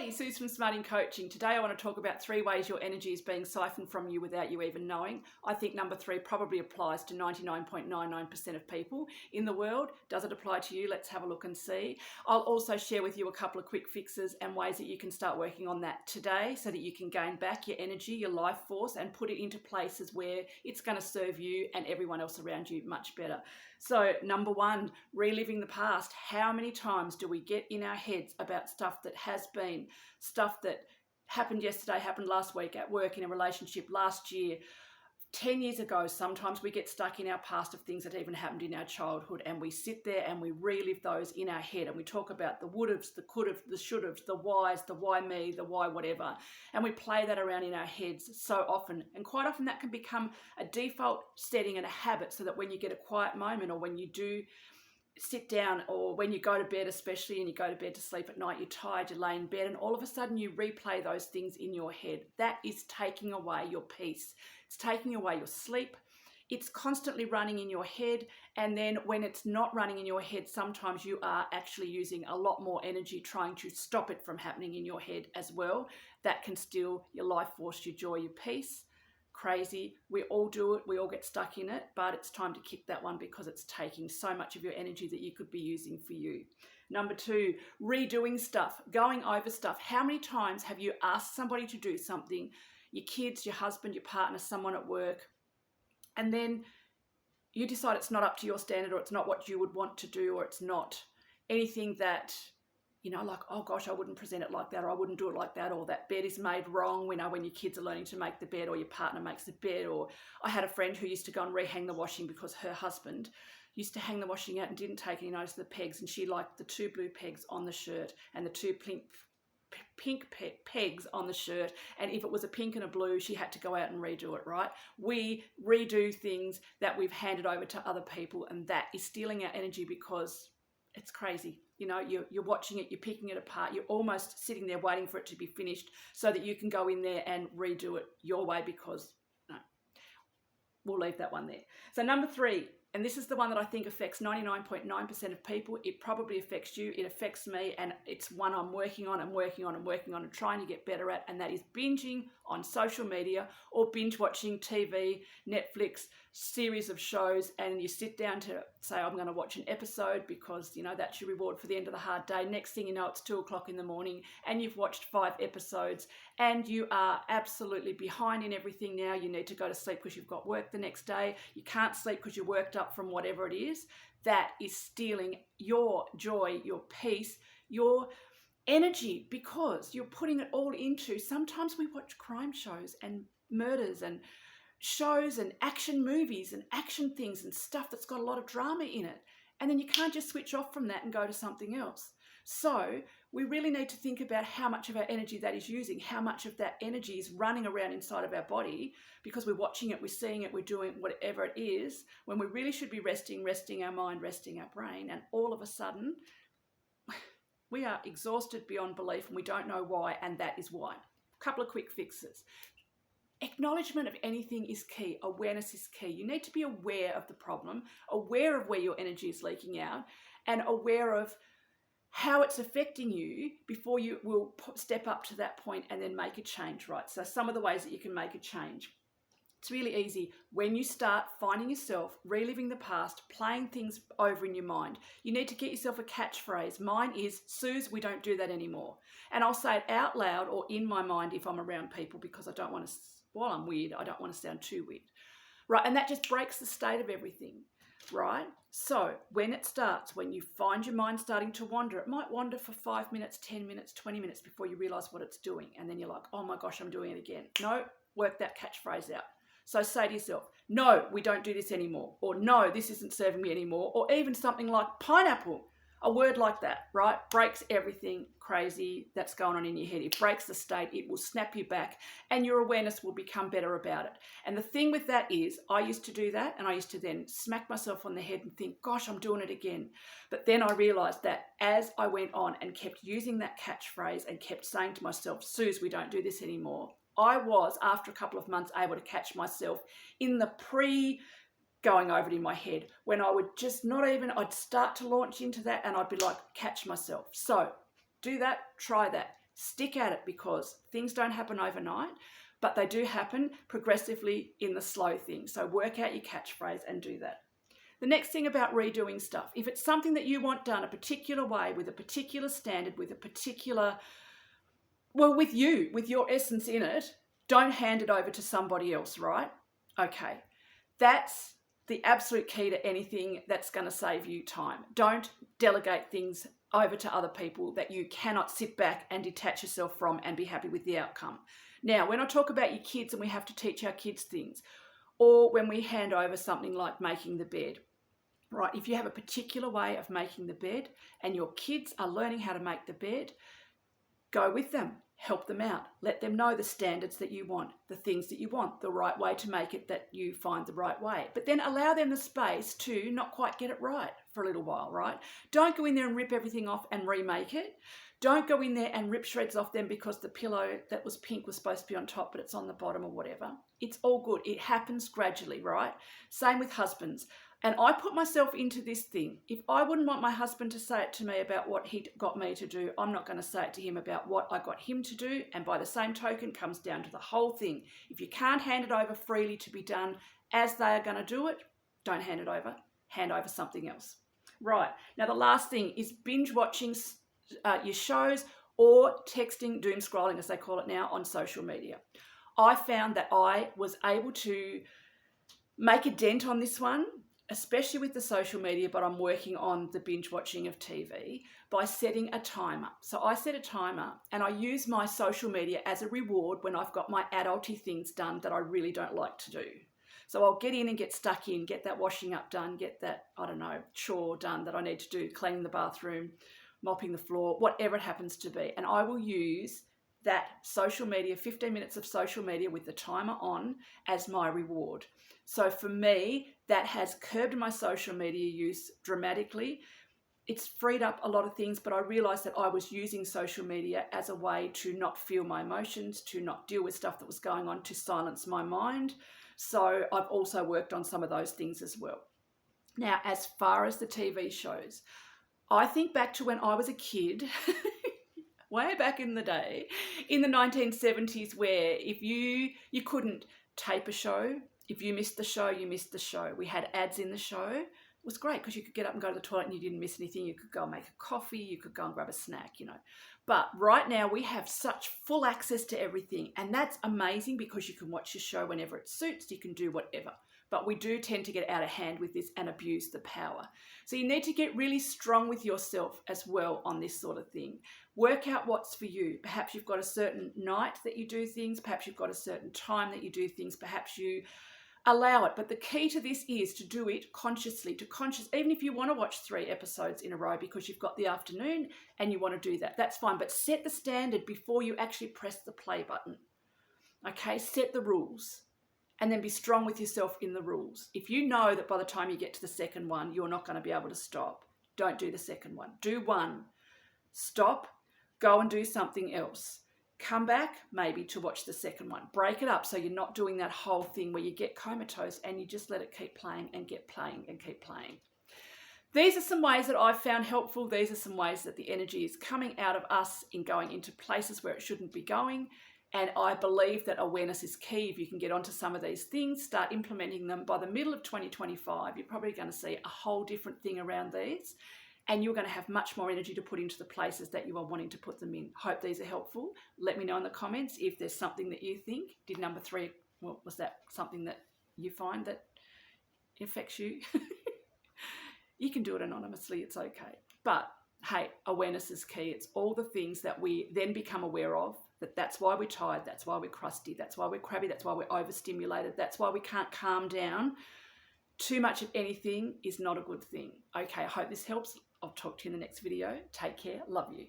Hey, Suze from Smarting Coaching. Today I want to talk about 3 ways your energy is being siphoned from you without you even knowing. I think number 3 probably applies to 99.99% of people in the world. Does it apply to you? Let's have a look and see. I'll also share with you a couple of quick fixes and ways that you can start working on that today so that you can gain back your energy, your life force, and put it into places where it's going to serve you and everyone else around you much better. So number 1, reliving the past. How many times do we get in our heads about stuff that has been, stuff that happened yesterday, happened last week, at work, in a relationship, last year, 10 years ago? Sometimes we get stuck in our past of things that even happened in our childhood, and we sit there and we relive those in our head, and we talk about the would-haves, the could-haves, the should-haves, the whys, the why me, the why whatever, and we play that around in our heads so often. And quite often that can become a default setting and a habit, so that when you get a quiet moment, or when you do sit down, or when you go to bed especially, and you go to bed to sleep at night, you're tired, you lay in bed, and all of a sudden you replay those things in your head. That is taking away your peace. It's taking away your sleep. It's constantly running in your head, and then when it's not running in your head, sometimes you are actually using a lot more energy trying to stop it from happening in your head as well. That can steal your life force, your joy, your peace. Crazy. We all do it. We all get stuck in it, but it's time to kick that one because it's taking so much of your energy that you could be using for you. Number 2, redoing stuff, going over stuff. How many times have you asked somebody to do something, your kids, your husband, your partner, someone at work, and then you decide it's not up to your standard, or it's not what you would want to do, or it's not anything that, like, oh gosh, I wouldn't present it like that, or I wouldn't do it like that, or that bed is made wrong. We know when your kids are learning to make the bed, or your partner makes the bed. Or I had a friend who used to go and rehang the washing because her husband used to hang the washing out and didn't take any notice of the pegs, and she liked the 2 blue pegs on the shirt and the 2 pink pegs on the shirt, and if it was a pink and a blue, she had to go out and redo it, right? We redo things that we've handed over to other people, and that is stealing our energy because it's crazy. You're watching it, you're picking it apart, you're almost sitting there waiting for it to be finished so that you can go in there and redo it your way, because no, we'll leave that one there. So number 3, and this is the one that I think affects 99.9% of people. It probably affects you, it affects me, and it's one I'm working on and trying to get better at, and that is binging on social media, or binge watching TV, Netflix, series of shows, and you sit down to say, I'm going to watch an episode because, that's your reward for the end of the hard day. Next thing you know, it's 2 o'clock in the morning and you've watched 5 episodes, and you are absolutely behind in everything now. You need to go to sleep because you've got work the next day. You can't sleep because you're worked up from whatever it is. That is stealing your joy, your peace, your energy, because you're putting it all into, sometimes we watch crime shows and murders and shows and action movies and action things and stuff that's got a lot of drama in it, and then you can't just switch off from that and go to something else. So we really need to think about how much of our energy that is using, how much of that energy is running around inside of our body, because we're watching it, we're seeing it, we're doing whatever it is, when we really should be resting our mind, resting our brain, and all of a sudden we are exhausted beyond belief, and we don't know why, and that is why. A couple of quick fixes. Acknowledgement of anything is key. Awareness is key. You need to be aware of the problem, aware of where your energy is leaking out, and aware of how it's affecting you before you will step up to that point and then make a change, right? So some of the ways that you can make a change. It's really easy. When you start finding yourself reliving the past, playing things over in your mind, you need to get yourself a catchphrase. Mine is, Suze, we don't do that anymore. And I'll say it out loud or in my mind if I'm around people, because I don't want to, while I'm weird, I don't want to sound too weird, right? And that just breaks the state of everything, right? So when it starts, when you find your mind starting to wander, it might wander for 5 minutes, 10 minutes, 20 minutes before you realize what it's doing. And then you're like, oh my gosh, I'm doing it again. No, work that catchphrase out. So say to yourself, no, we don't do this anymore, or no, this isn't serving me anymore, or even something like pineapple. A word like that, right, breaks everything crazy that's going on in your head. It breaks the state, it will snap you back, and your awareness will become better about it. And the thing with that is, I used to do that, and I used to then smack myself on the head and think, gosh, I'm doing it again. But then I realized that as I went on and kept using that catchphrase and kept saying to myself, Suze, we don't do this anymore, I was, after a couple of months, able to catch myself in the going over it in my head, when I would just I'd start to launch into that, and I'd be like, catch myself. So do that, try that. Stick at it, because things don't happen overnight, but they do happen progressively in the slow things. So work out your catchphrase and do that. The next thing about redoing stuff, if it's something that you want done a particular way, with a particular standard, with a particular, well, with you, with your essence in it, don't hand it over to somebody else, right? Okay, that's the absolute key to anything that's going to save you time. Don't delegate things over to other people that you cannot sit back and detach yourself from and be happy with the outcome. Now, when I talk about your kids and we have to teach our kids things, or when we hand over something like making the bed, right? If you have a particular way of making the bed and your kids are learning how to make the bed, go with them, help them out, let them know the standards that you want, the things that you want, the right way to make it that you find the right way. But then allow them the space to not quite get it right for a little while, right? Don't go in there and rip everything off and remake it. Don't go in there and rip shreds off them because the pillow that was pink was supposed to be on top, but it's on the bottom or whatever. It's all good. It happens gradually, right? Same with husbands. And I put myself into this thing. If I wouldn't want my husband to say it to me about what he got me to do, I'm not going to say it to him about what I got him to do. And by the same token, comes down to the whole thing. If you can't hand it over freely to be done as they are going to do it, don't hand it over. Hand over something else. Right. Now, the last thing is binge watching your shows or texting, doom scrolling, as they call it now, on social media. I found that I was able to make a dent on this one, especially with the social media, but I'm working on the binge watching of TV by setting a timer. So I set a timer and I use my social media as a reward when I've got my adulty things done that I really don't like to do. So I'll get in and get stuck in, get that washing up done, get that, I don't know, chore done that I need to do, cleaning the bathroom, mopping the floor, whatever it happens to be. And I will use that social media, 15 minutes of social media with the timer on, as my reward. So for me, that has curbed my social media use dramatically. It's freed up a lot of things, but I realized that I was using social media as a way to not feel my emotions, to not deal with stuff that was going on, to silence my mind. So I've also worked on some of those things as well. Now, as far as the TV shows, I think back to when I was a kid, way back in the day, in the 1970s, where if you couldn't tape a show, if you missed the show, you missed the show. We had ads in the show. It was great because you could get up and go to the toilet and you didn't miss anything. You could go and make a coffee. You could go and grab a snack, you know. But right now we have such full access to everything, and that's amazing because you can watch your show whenever it suits. You can do whatever. But we do tend to get out of hand with this and abuse the power. So you need to get really strong with yourself as well on this sort of thing. Work out what's for you. Perhaps you've got a certain night that you do things. Perhaps you've got a certain time that you do things. Perhaps you allow it. But the key to this is to do it consciously, even if you want to watch 3 episodes in a row because you've got the afternoon and you want to do that, that's fine. But set the standard before you actually press the play button. Okay, set the rules. And then be strong with yourself in the rules. If you know that by the time you get to the second one, you're not going to be able to stop, don't do the second one. Do one, stop, go and do something else. Come back maybe to watch the second one. Break it up so you're not doing that whole thing where you get comatose and you just let it keep playing and get playing and keep playing. These are some ways that I've found helpful. These are some ways that the energy is coming out of us in going into places where it shouldn't be going. And I believe that awareness is key. If you can get onto some of these things, start implementing them by the middle of 2025, you're probably going to see a whole different thing around these. And you're going to have much more energy to put into the places that you are wanting to put them in. Hope these are helpful. Let me know in the comments if there's something that you think. Did number 3, well, was that something that you find that affects you? You can do it anonymously, it's okay. But hey, awareness is key. It's all the things that we then become aware of. That's why we're tired, that's why we're crusty, that's why we're crabby, that's why we're overstimulated, that's why we can't calm down. Too much of anything is not a good thing. Okay, I hope this helps. I'll talk to you in the next video. Take care. Love you.